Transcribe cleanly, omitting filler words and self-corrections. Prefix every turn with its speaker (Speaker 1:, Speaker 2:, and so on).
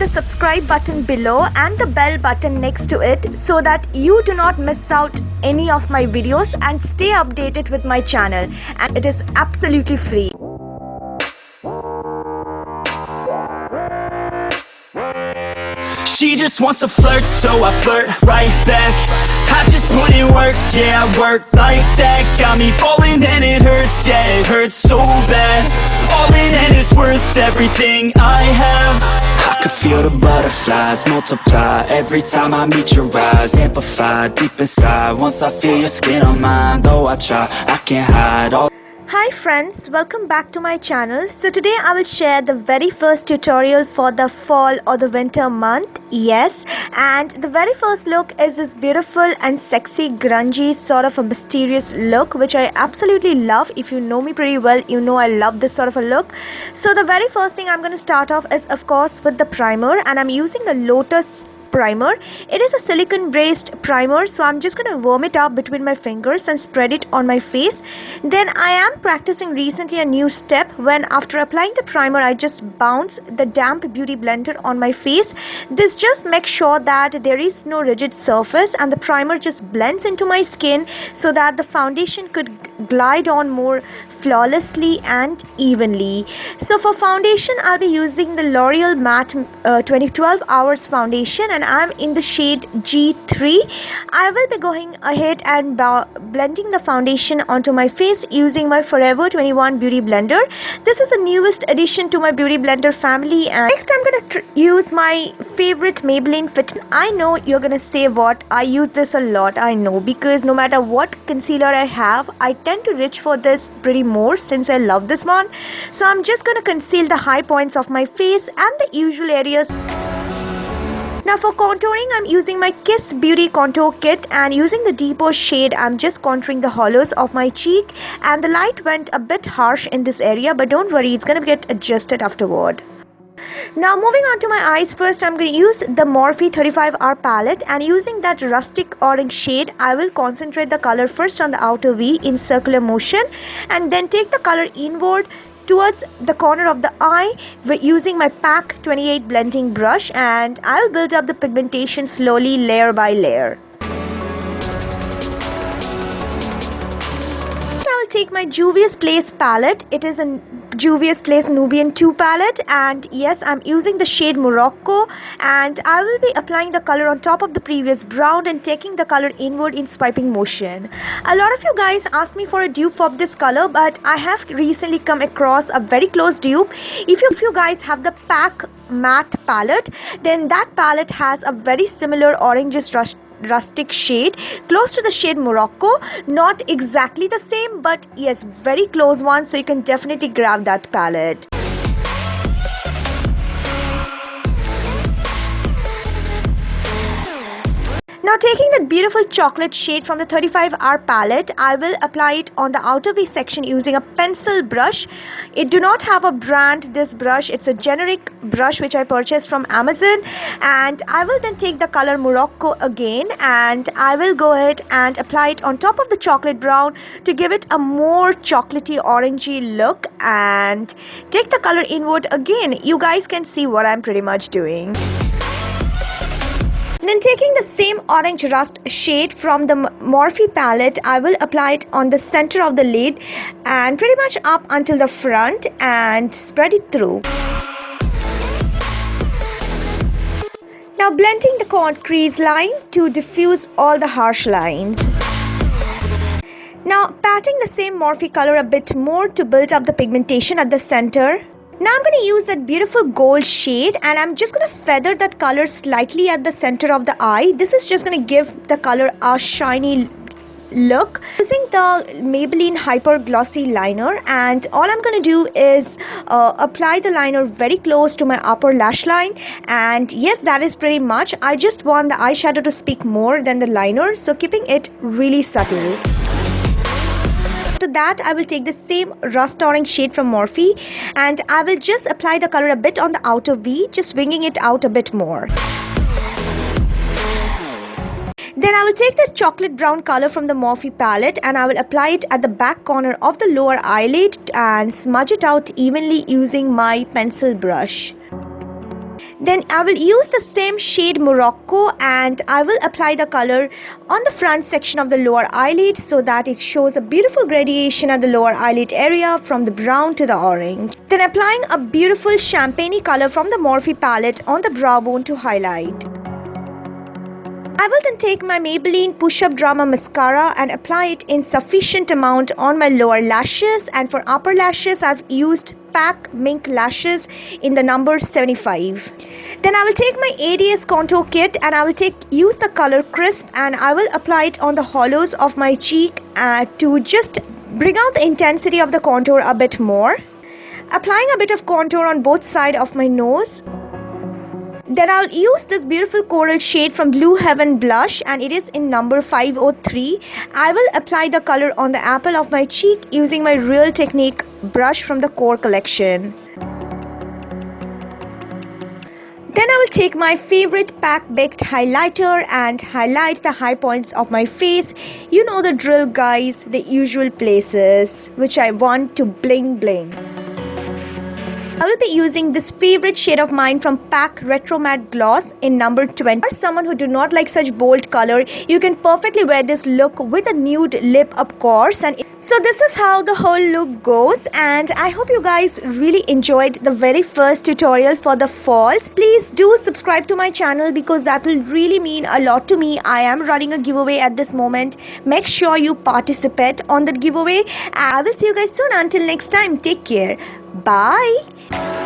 Speaker 1: subscribe button below and the bell button next to it so that you do not miss out any of my videos and stay updated with my channel, and it is absolutely free.
Speaker 2: She just wants to flirt, so I flirt right back. I just put in work, yeah, I work like that. Got me falling and it hurts, yeah, it hurts so bad. All in and it's worth everything I have. I can feel the butterflies multiply every time I meet your eyes. Amplify deep inside once I feel your skin on mine. Though I try, I can't hide all.
Speaker 1: Hi friends, welcome back to my channel. So today I will share the very first tutorial for the fall or the winter month. Yes, and the very first look is this beautiful and sexy grungy sort of a mysterious look, which I absolutely love. If you know me pretty well, you know I love this sort of a look. So the very first thing I'm going to start off is of course with the primer, and I'm using the Lotus primer. It is a silicone based primer, so I'm just going to warm it up between my fingers and spread it on my face. Then I am practicing recently a new step when after applying the primer I just bounce the damp beauty blender on my face. This just makes sure that there is no rigid surface and the primer just blends into my skin so that the foundation could glide on more flawlessly and evenly. So for foundation I'll be using the L'Oreal Matte 2012 Hours foundation, and I'm in the shade G3. I will be going ahead and blending the foundation onto my face using my Forever 21 Beauty Blender. This is the newest addition to my Beauty Blender family. And next I'm going to use my favorite Maybelline Fit. I know you're going to say what, I use this a lot, I know, because no matter what concealer I have, I tend to reach for this pretty more since I love this one. So I'm just going to conceal the high points of my face and the usual areas. Now for contouring, I'm using my Kiss Beauty Contour Kit, and using the deeper shade, I'm just contouring the hollows of my cheek, and the light went a bit harsh in this area, but don't worry, it's going to get adjusted afterward. Now moving on to my eyes, first I'm going to use the Morphe 35R palette, and using that rustic orange shade, I will concentrate the color first on the outer V in circular motion and then take the color inward towards the corner of the eye using my PAC 28 blending brush, and I'll build up the pigmentation slowly layer by layer. I'll take my Juvia's Place palette. It is a Juvia's Place Nubian 2 palette, and yes, I'm using the shade Morocco, and I will be applying the color on top of the previous brown and taking the color inward in swiping motion. A lot of you guys asked me for a dupe of this color, but I have recently come across a very close dupe. If you guys have the PAC matte palette, then that palette has a very similar orangish rustic shade close to the shade Morocco. Not exactly the same, but yes, very close one, so you can definitely grab that palette. Now taking that beautiful chocolate shade from the 35R palette, I will apply it on the outer V section using a pencil brush. It do not have a brand, this brush. It's a generic brush which I purchased from Amazon, and I will then take the color Morocco again, and I will go ahead and apply it on top of the chocolate brown to give it a more chocolatey orangey look, and take the color inward again. You guys can see what I'm pretty much doing. Then taking the same orange rust shade from the Morphe palette, I will apply it on the center of the lid and pretty much up until the front and spread it through. Now blending the crease line to diffuse all the harsh lines. Now patting the same Morphe color a bit more to build up the pigmentation at the center. Now I'm going to use that beautiful gold shade, and I'm just going to feather that color slightly at the center of the eye. This is just going to give the color a shiny look. Using the Maybelline Hyper Glossy liner, and all I'm going to do is apply the liner very close to my upper lash line, and yes, that is pretty much. I just want the eyeshadow to speak more than the liner, so keeping it really subtle. After that, I will take the same rust orange shade from Morphe, and I will just apply the color a bit on the outer V, just winging it out a bit more. Then I will take the chocolate brown color from the Morphe palette, and I will apply it at the back corner of the lower eyelid and smudge it out evenly using my pencil brush. Then I will use the same shade Morocco and I will apply the color on the front section of the lower eyelid so that it shows a beautiful gradation at the lower eyelid area from the brown to the orange. Then applying a beautiful champagne color from the Morphe palette on the brow bone to highlight. I will then take my Maybelline Push-Up Drama Mascara and apply it in sufficient amount on my lower lashes, and for upper lashes I've used Pack Mink lashes in the number 75. Then I will take my ADS contour kit and I will use the color Crisp and I will apply it on the hollows of my cheek to just bring out the intensity of the contour a bit more. Applying a bit of contour on both sides of my nose. Then I'll use this beautiful coral shade from Blue Heaven Blush and it is in number 503. I will apply the color on the apple of my cheek using my Real Technique brush from the Core collection. Then I will take my favorite Pack Baked highlighter and highlight the high points of my face. You know the drill, guys, the usual places which I want to bling bling. I will be using this favorite shade of mine from Pack Retro Matte Gloss in number 20. For someone who do not like such bold color, you can perfectly wear this look with a nude lip, of course. And so this is how the whole look goes, and I hope you guys really enjoyed the very first tutorial for the falls. Please do subscribe to my channel because that will really mean a lot to me. I am running a giveaway at this moment. Make sure you participate on that giveaway. I will see you guys soon. Until next time, take care. Bye.